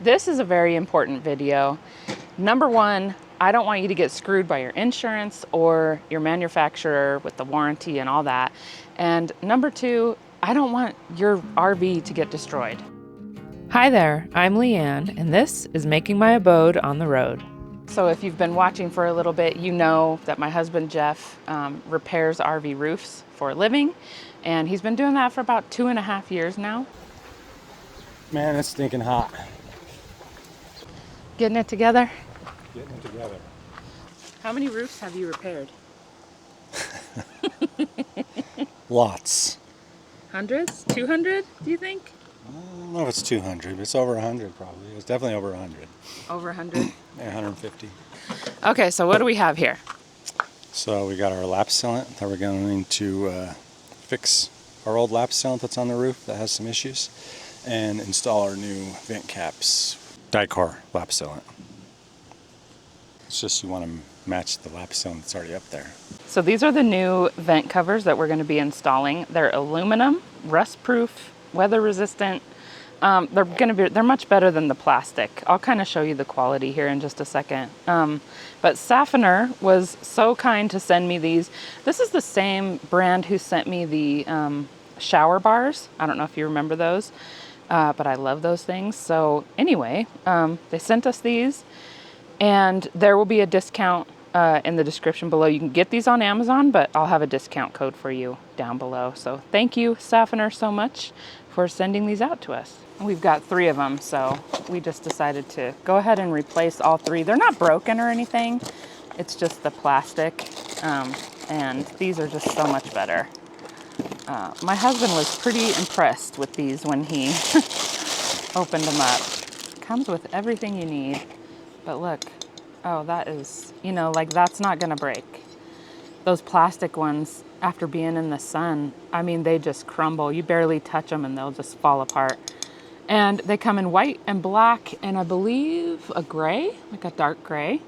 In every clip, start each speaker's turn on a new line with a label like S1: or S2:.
S1: This is a very important video. Number one, I don't want you to get screwed by your insurance or your manufacturer with the warranty and all that. And number two, I don't want your RV to get destroyed. Hi there, I'm Leanne, and this is Making My Abode on the Road. So if you've been watching for a little bit, you know that my husband Jeff repairs RV roofs for a living, and he's been doing that for about 2.5 years now.
S2: Man, it's stinking hot.
S1: Getting it together?
S2: Getting it together.
S1: How many roofs have you repaired?
S2: Lots.
S1: Hundreds? 200, do you think?
S2: I don't know if it's 200, but it's over 100 probably. It's definitely over 100.
S1: Over 100?
S2: Yeah, 150.
S1: Okay, so what do we have here?
S2: So we got our lap sealant that we're going to fix our old lap sealant that's on the roof that has some issues, and install our new vent caps, Dicor lap sealant. It's just you want to match the lap sealant that's already up there.
S1: So these are the new vent covers that we're going to be installing. They're aluminum, rust-proof, weather-resistant. They're much better than the plastic. I'll kind of show you the quality here in just a second. But Safoner was so kind to send me these. This is the same brand who sent me the shower bars. I don't know if you remember those, but I love those things. So anyway, they sent us these, and there will be a discount in the description below. You can get these on Amazon, but I'll have a discount code for you down below. So thank you, Safoner, so much for sending these out to us. We've got 3 of them, so we just decided to go ahead and replace all 3. They're not broken or anything. It's just the plastic, and these are just so much better. My husband was pretty impressed with these when he opened them up. Comes with everything you need, but look, oh, that is, like that's not gonna break. Those plastic ones, after being in the sun, I mean, they just crumble. You barely touch them and they'll just fall apart. And they come in white and black and I believe a gray, like a dark gray.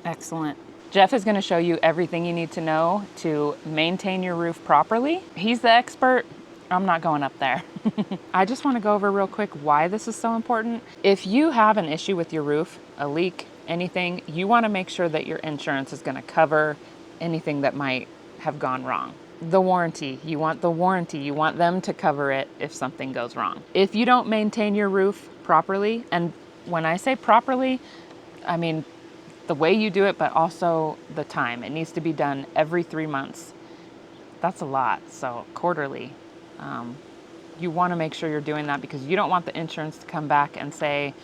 S1: Excellent. Jeff is gonna show you everything you need to know to maintain your roof properly. He's the expert. I'm not going up there. I just wanna go over real quick why this is so important. If you have an issue with your roof, a leak, anything, you wanna make sure that your insurance is gonna cover anything that might have gone wrong. The warranty, you want the warranty. You want them to cover it if something goes wrong. If you don't maintain your roof properly, and when I say properly, I mean the way you do it, but also the time. It needs to be done every 3 months. That's a lot, so quarterly. You wanna make sure you're doing that because you don't want the insurance to come back and say,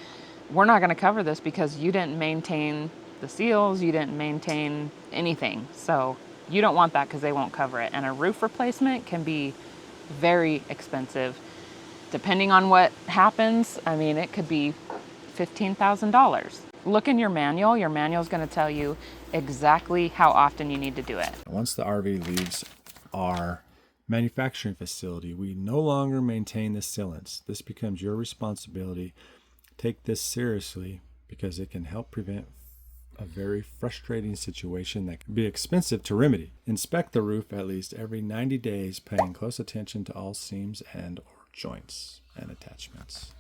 S1: we're not gonna cover this because you didn't maintain the seals, you didn't maintain anything. So you don't want that because they won't cover it. And a roof replacement can be very expensive. Depending on what happens, I mean, it could be $15,000. Look in your manual. Your manual is going to tell you exactly how often you need to do it.
S3: Once the RV leaves our manufacturing facility, we no longer maintain the sealants. This becomes your responsibility. Take this seriously because it can help prevent a very frustrating situation that can be expensive to remedy. Inspect the roof at least every 90 days, paying close attention to all seams and or joints and attachments.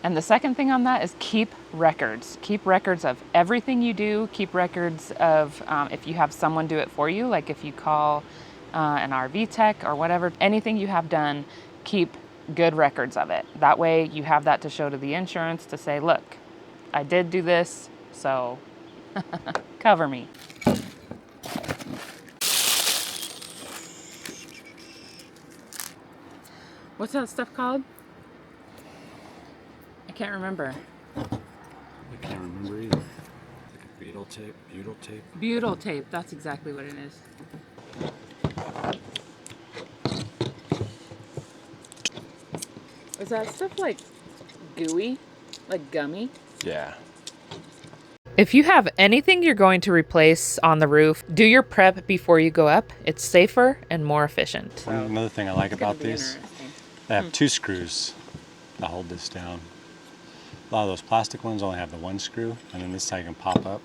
S1: And the second thing on that is keep records. Keep records of everything you do. Keep records of if you have someone do it for you, like if you call an RV tech or whatever, anything you have done, keep good records of it. That way you have that to show to the insurance to say, look, I did do this, so cover me. What's that stuff called? I can't remember.
S2: I can't remember either. Like a butyl tape, butyl tape.
S1: Butyl tape, that's exactly what it is. Is that stuff like gooey? Like gummy?
S2: Yeah.
S1: If you have anything you're going to replace on the roof, do your prep before you go up. It's safer and more efficient.
S2: Another thing I like about these, they have 2 screws to hold this down. A lot of those plastic ones only have the 1 screw, and then this side can pop up.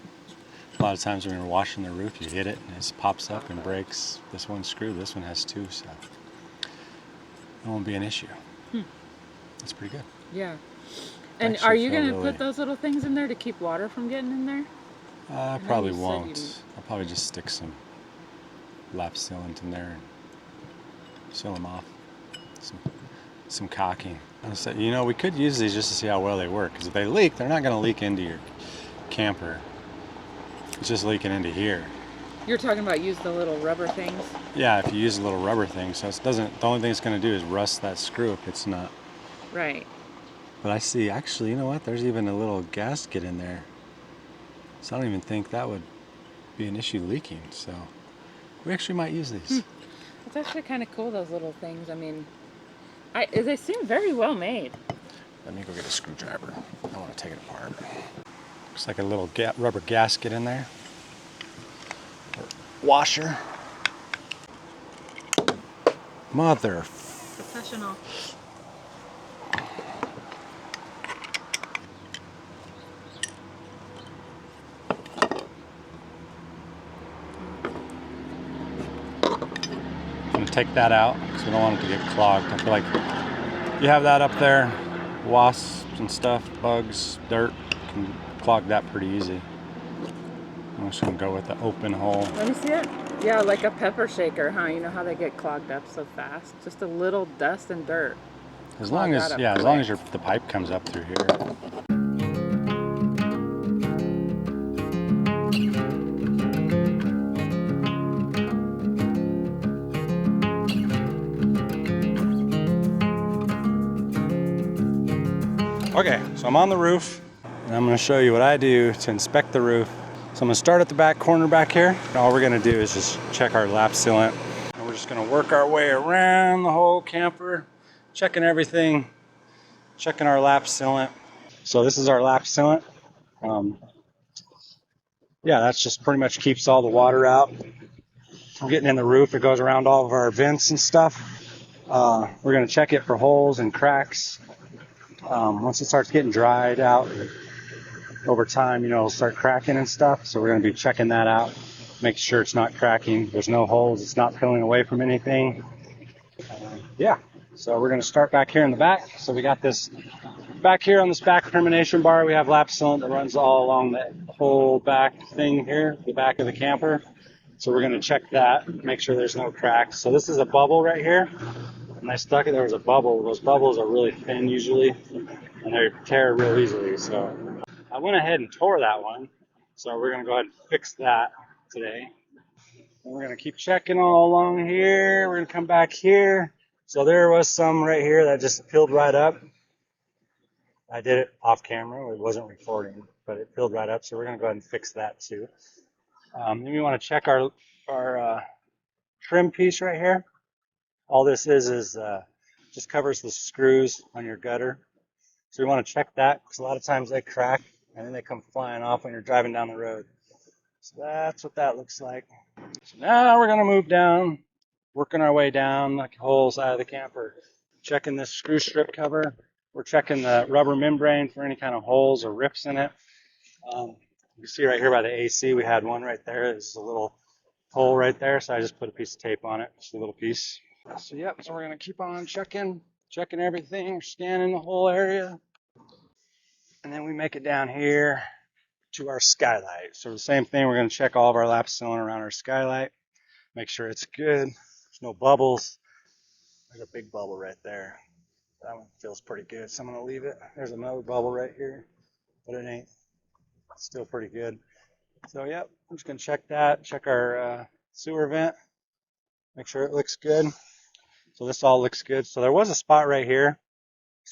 S2: A lot of times when you're washing the roof, you hit it and it pops up and breaks this 1 screw. This one has 2, so it won't be an issue. That's pretty good.
S1: Yeah. And
S2: Actually
S1: are you
S2: feel
S1: gonna
S2: really.
S1: put those little things in there to keep water from getting in there?
S2: I
S1: know
S2: probably
S1: you said
S2: won't. I'll probably just stick some lap sealant in there and seal them off. Some caulking. I said, you know, we could use these just to see how well they work. Because if they leak, they're not going to leak into your camper. It's just leaking into here.
S1: You're talking about use the little rubber things?
S2: Yeah, if you use a little rubber thing, so it doesn't. The only thing it's going to do is rust that screw if it's not.
S1: Right.
S2: But I see, actually, you know what? There's even a little gasket in there. So I don't even think that would be an issue leaking. So we actually might use these.
S1: It's actually kind of cool, those little things. I mean, they seem very well made.
S2: Let me go get a screwdriver. I want to take it apart. Looks like a little rubber gasket in there. Or washer. Mother.
S1: Professional.
S2: I'm going to take that out because we don't want it to get clogged. I feel like you have that up there, wasps and stuff, bugs, dirt, can clog that pretty easy. I'm just going to go with the open hole.
S1: Let me see it. Yeah, like a pepper shaker, huh? You know how they get clogged up so fast? Just a little dust and dirt.
S2: As long as, yeah, as long as the pipe comes up through here. Okay, so I'm on the roof and I'm going to show you what I do to inspect the roof. So I'm going to start at the back corner back here. And all we're going to do is just check our lap sealant. And we're just going to work our way around the whole camper, checking everything, checking our lap sealant. So this is our lap sealant. Yeah, that's just pretty much keeps all the water out from getting in the roof. It goes around all of our vents and stuff. We're going to check it for holes and cracks. Once it starts getting dried out over time, you know, it'll start cracking and stuff. So we're going to be checking that out, make sure it's not cracking. There's no holes. It's not peeling away from anything. Yeah. So we're going to start back here in the back. So we got this back here on this back termination bar. We have lap sealant that runs all along the whole back thing here, the back of the camper. So we're going to check that, make sure there's no cracks. So this is a bubble right here. And I stuck it, there was a bubble. Those bubbles are really thin usually, and they tear real easily. So I went ahead and tore that one. So we're going to go ahead and fix that today. And we're going to keep checking all along here. We're going to come back here. So there was some right here that just peeled right up. I did it off camera. It wasn't recording, but it peeled right up. So we're going to go ahead and fix that too. Then we want to check our trim piece right here. All this is just covers the screws on your gutter. So we want to check that because a lot of times they crack and then they come flying off when you're driving down the road. So that's what that looks like. So now we're going to move down, working our way down the whole side of the camper. Checking this screw strip cover. We're checking the rubber membrane for any kind of holes or rips in it. You can see right here by the AC, we had one right there. There's a little hole right there, so I just put a piece of tape on it, just a little piece. So yep, so we're going to keep on checking everything, scanning the whole area. And then we make it down here to our skylight. So the same thing, we're going to check all of our lap sealant around our skylight, make sure it's good. There's no bubbles. There's a big bubble right there. That one feels pretty good, so I'm going to leave it. There's another bubble right here, but it ain't. It's still pretty good. So yep, I'm just going to check that, check our sewer vent, make sure it looks good. So this all looks good. So there was a spot right here.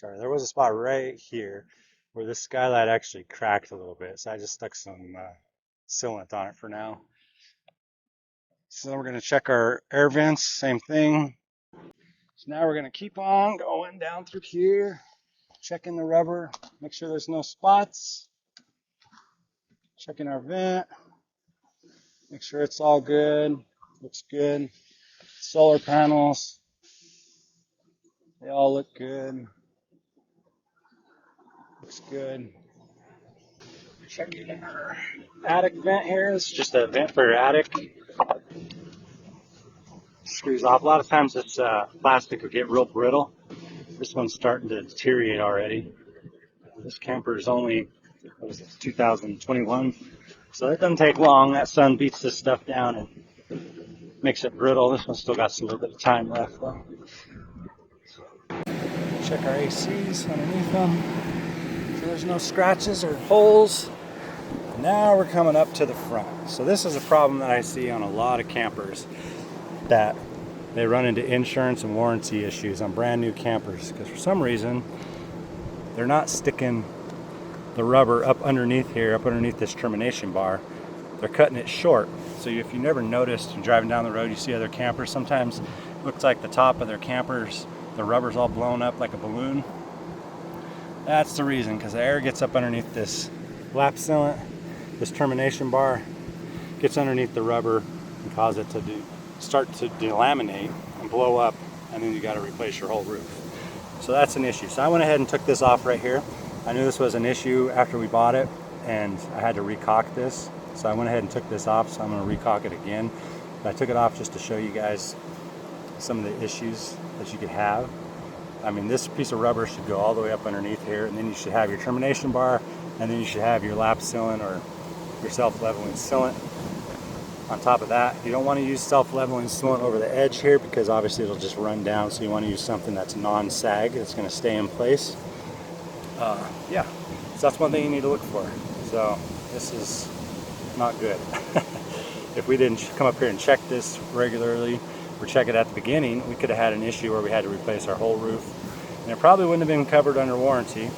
S2: There was a spot right here where this skylight actually cracked a little bit. So I just stuck some sealant on it for now. So then we're going to check our air vents, same thing. So now we're going to keep on going down through here, checking the rubber, make sure there's no spots. Checking our vent, make sure it's all good, looks good. Solar panels, they all look good. Looks good. Checking our attic vent here. It's just a vent for your attic. Screws off. A lot of times this plastic will get real brittle. This one's starting to deteriorate already. This camper is only, what was this, 2021, so it doesn't take long. That sun beats this stuff down and makes it brittle. This one's still got some little bit of time left though. Check our ACs underneath them, so there's no scratches or holes. Now we're coming up to the front. So this is a problem that I see on a lot of campers, that they run into insurance and warranty issues on brand new campers because for some reason they're not sticking the rubber up underneath here, up underneath this termination bar. They're cutting it short. So if you never noticed, you're driving down the road, you see other campers, sometimes it looks like the top of their campers, the rubber's all blown up like a balloon. That's the reason, because the air gets up underneath this lap sealant, this termination bar, gets underneath the rubber and cause it to start to delaminate and blow up, and then you got to replace your whole roof. So that's an issue. So I went ahead and took this off right here. I knew this was an issue after we bought it, and I had to recock this. So I went ahead and took this off, so I'm going to recock it again. But I took it off just to show you guys some of the issues that you could have. I mean, this piece of rubber should go all the way up underneath here, and then you should have your termination bar, and then you should have your lap sealant or your self-leveling sealant. On top of that, you don't want to use self-leveling sealant over the edge here because obviously it'll just run down, so you want to use something that's non-sag, that's going to stay in place. Yeah, so that's one thing you need to look for. So this is not good. If we didn't come up here and check this regularly, or check it at the beginning, we could have had an issue where we had to replace our whole roof, and it probably wouldn't have been covered under warranty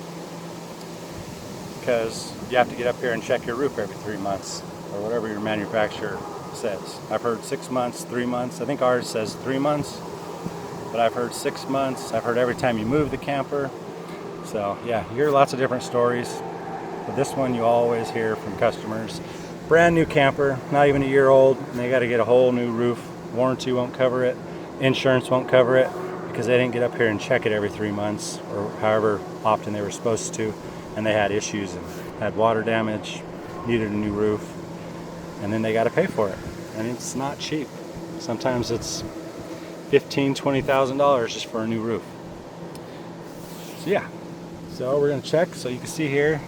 S2: because you have to get up here and check your roof every 3 months or whatever your manufacturer says. I've heard 6 months, 3 months. I think ours says 3 months, but I've heard 6 months. I've heard every time you move the camper. So yeah, you hear lots of different stories, but this one you always hear from customers. Brand new camper, not even a year old, and they got to get a whole new roof. Warranty won't cover it, insurance won't cover it because they didn't get up here and check it every 3 months or however often they were supposed to, and they had issues and had water damage, needed a new roof, and then they got to pay for it, and it's not cheap. Sometimes it's $15,000-$20,000 just for a new roof. So yeah, so we're gonna check. So you can see here,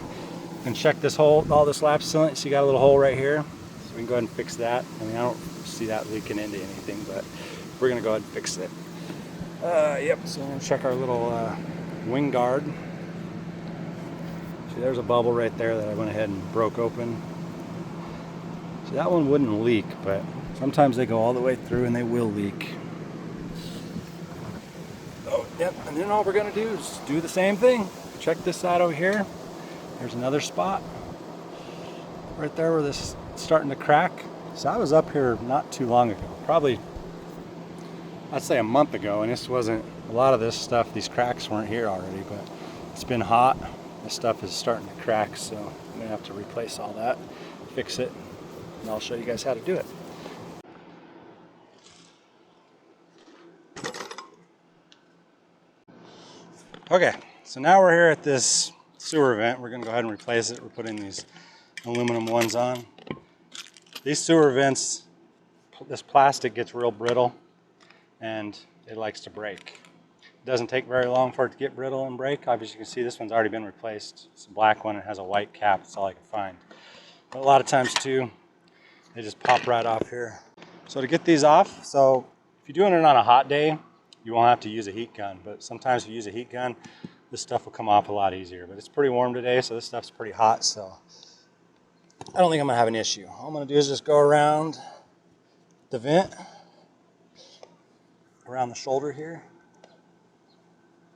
S2: and check this hole, all this lap sealant. So you got a little hole right here, so we can go ahead and fix that. I mean, I don't see that leaking into anything, but we're gonna go ahead and fix it. Yep, so we're gonna check our little wing guard. See, there's a bubble right there that I went ahead and broke open. See, that one wouldn't leak, but sometimes they go all the way through and they will leak. Oh, yep, and then all we're gonna do is do the same thing. Check this side over here. There's another spot right there where this is starting to crack. So I was up here not too long ago, probably I'd say a month ago, and this wasn't, a lot of this stuff, these cracks weren't here already, but it's been hot. This stuff is starting to crack, so I'm gonna have to replace all that, fix it, and I'll show you guys how to do it. Okay, so now we're here at this sewer vent. We're gonna go ahead and replace it. We're putting these aluminum ones on. These sewer vents, this plastic gets real brittle and it likes to break. It doesn't take very long for it to get brittle and break. Obviously you can see this one's already been replaced. It's a black one, it has a white cap, that's all I can find. But a lot of times too, they just pop right off here. So to get these off, so if you're doing it on a hot day, you won't have to use a heat gun, but sometimes if you use a heat gun, this stuff will come off a lot easier. But it's pretty warm today, so this stuff's pretty hot, so I don't think I'm gonna have an issue. All I'm gonna do is just go around the vent, around the shoulder here.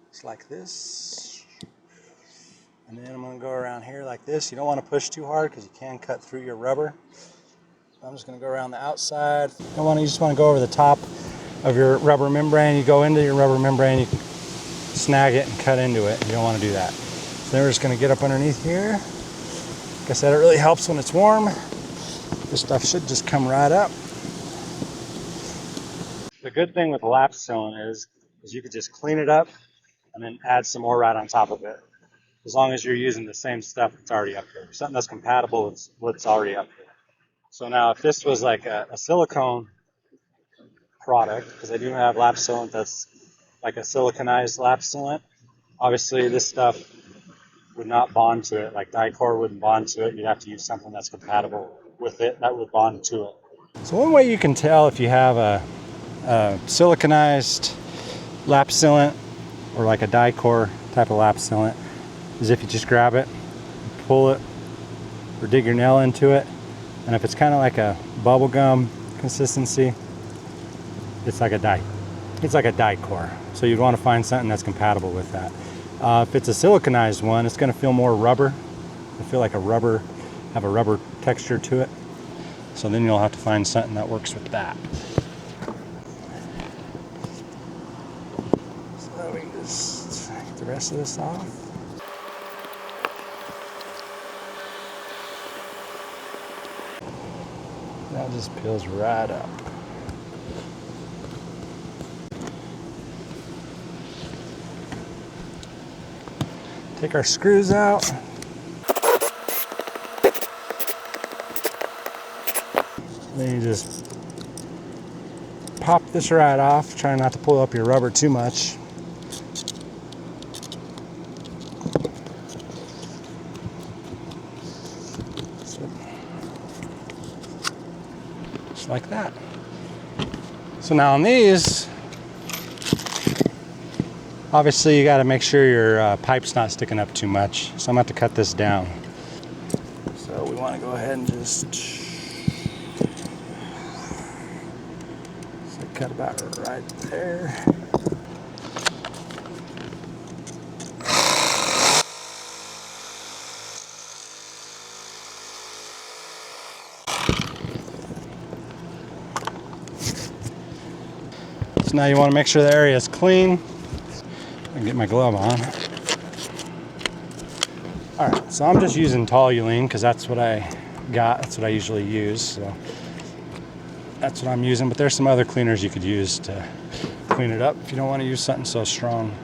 S2: It's like this. And then I'm gonna go around here like this. You don't wanna push too hard because you can cut through your rubber. So I'm just gonna go around the outside. You just wanna go over the top of your rubber membrane. You go into your rubber membrane, you snag it and cut into it. You don't wanna do that. So then we're just gonna get up underneath here. Like I said, it really helps when it's warm. This stuff should just come right up. The good thing with lap sealant is you could just clean it up and then add some more right on top of it. As long as you're using the same stuff that's already up there. Something that's compatible with what's already up there. So now if this was like a silicone product, because I do have lap sealant that's like a siliconized lap sealant, obviously this stuff would not bond to it, like Dicor wouldn't bond to it. You'd have to use something that's compatible with it that would bond to it. So one way you can tell if you have a siliconized lap sealant or like a Dicor type of lap sealant is if you just grab it, pull it, or dig your nail into it, and if it's kind of like a bubble gum consistency, it's like a Dicor. So you'd want to find something that's compatible with that. If it's a siliconized one, it's going to feel more rubber. It'll feel like a rubber, have a rubber texture to it. So then you'll have to find something that works with that. So we can just get the rest of this off. That just peels right up. Take our screws out. Then you just pop this right off. Try not to pull up your rubber too much. Just like that. So now on these, obviously you got to make sure your pipe's not sticking up too much. So I'm going to have to cut this down. So we want to go ahead and just cut about right there. So now you want to make sure the area is clean. I can get my glove on. Alright, so I'm just using toluene because that's what I got. That's what I usually use. So that's what I'm using, but there's some other cleaners you could use to clean it up if you don't want to use something so strong.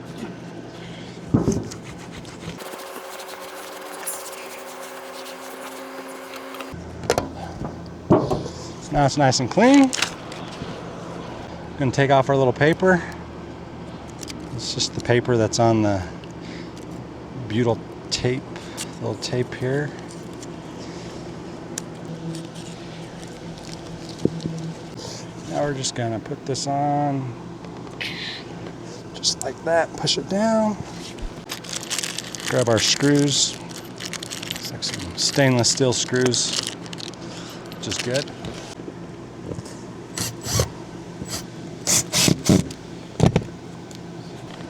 S2: So now it's nice and clean. Gonna take off our little paper. It's just the paper that's on the butyl tape, little tape here. Now we're just gonna put this on just like that, push it down. Grab our screws. It's like some stainless steel screws, which is good.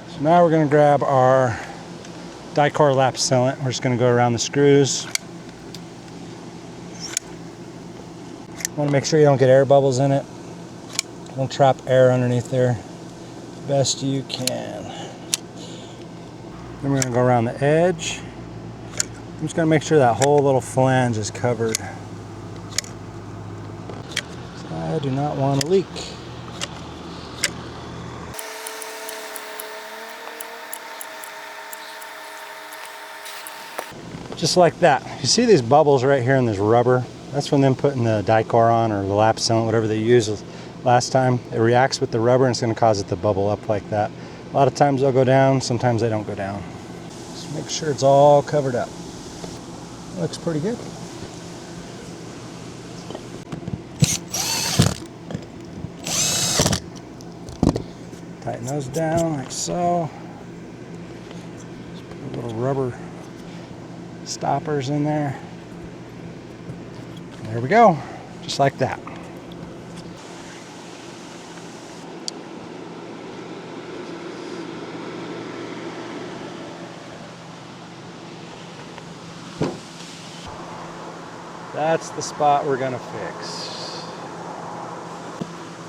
S2: So now we're gonna grab our Dicor lap sealant. We're just gonna go around the screws. Want to make sure you don't get air bubbles in it. Don't trap air underneath there best you can. Then we're going to go around the edge. I'm just going to make sure that whole little flange is covered. I do not want a leak. Just like that. You see these bubbles right here in this rubber? That's from them putting the Dicor on, or the lap sealant, whatever they used last time. It reacts with the rubber and it's going to cause it to bubble up like that. A lot of times they'll go down, sometimes they don't go down. Just make sure it's all covered up. Looks pretty good. Tighten those down like so. Just put a little rubber stoppers in there. There we go, just like that. That's the spot we're gonna fix.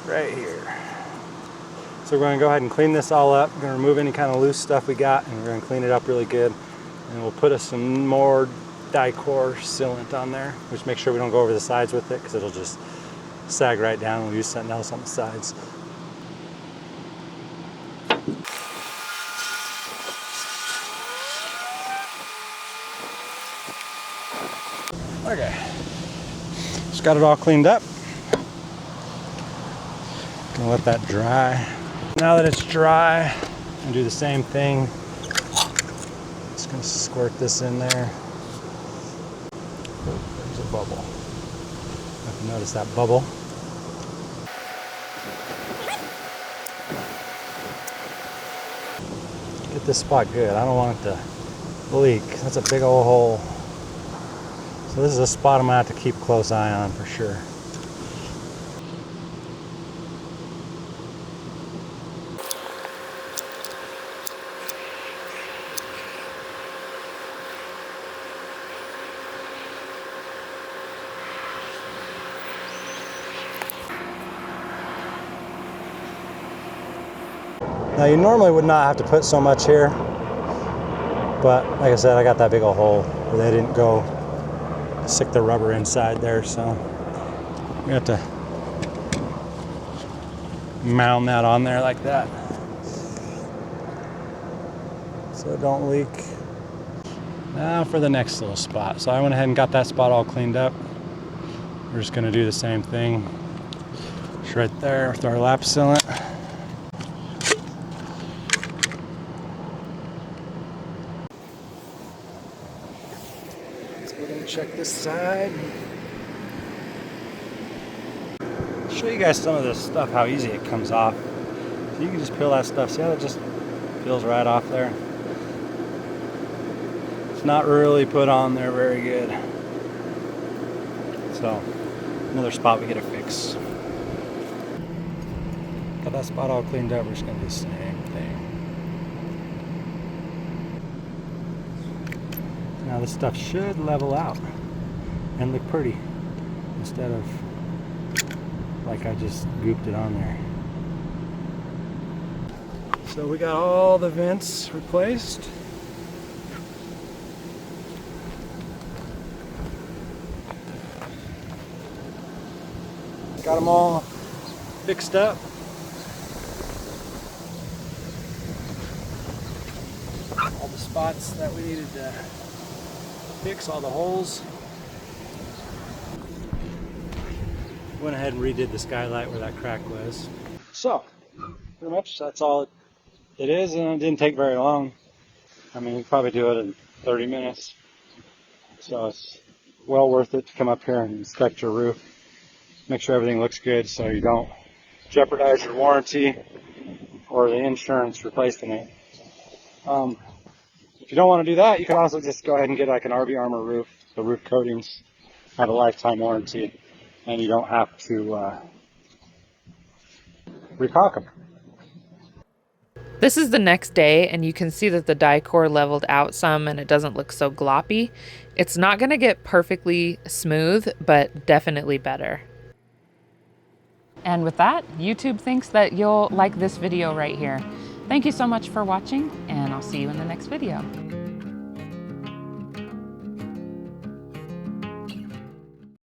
S2: Right here. So we're gonna go ahead and clean this all up. We're gonna remove any kind of loose stuff we got, and we're gonna clean it up really good. And we'll put us some more Dicor sealant on there, which make sure we don't go over the sides with it because it'll just sag right down. We'll use something else on the sides. Okay, just got it all cleaned up. Gonna let that dry. Now that it's dry, I'm gonna do the same thing. Just gonna Just squirt this in there. Oh, there's a bubble. If you notice that bubble. Get this spot good. I don't want it to leak. That's a big old hole. So this is a spot I'm gonna have to keep a close eye on for sure. Now you normally would not have to put so much here, but like I said, I got that big old hole where they didn't go stick the rubber inside there, so we have to mound that on there like that so it don't leak. Now for the next little spot. So I went ahead and got that spot all cleaned up. We're just going to do the same thing. It's right there with our lap sealant. Let's go ahead and check this side. I'll show you guys some of this stuff, how easy it comes off. So you can just peel that stuff. See how it just peels right off there? It's not really put on there very good. So another spot we gotta fix. Got that spot all cleaned up. We're just gonna do the same thing. Now this stuff should level out and look pretty instead of like I just gooped it on there. So we got all the vents replaced. Got them all fixed up. All the spots that we needed to fix, all the holes. Went ahead and redid the skylight where that crack was. So, pretty much that's all it is, and it didn't take very long. I mean, we probably do it in 30 minutes. So it's well worth it to come up here and inspect your roof. Make sure everything looks good so you don't jeopardize your warranty or the insurance replacing it. If you don't want to do that, you can also just go ahead and get like an RV Armor roof. The roof coatings have a lifetime warranty, and you don't have to recaulk them.
S1: This is the next day, and you can see that the die core leveled out some and it doesn't look so gloppy. It's not going to get perfectly smooth, but definitely better. And with that, YouTube thinks that you'll like this video right here. Thank you so much for watching, and I'll see you in the next video.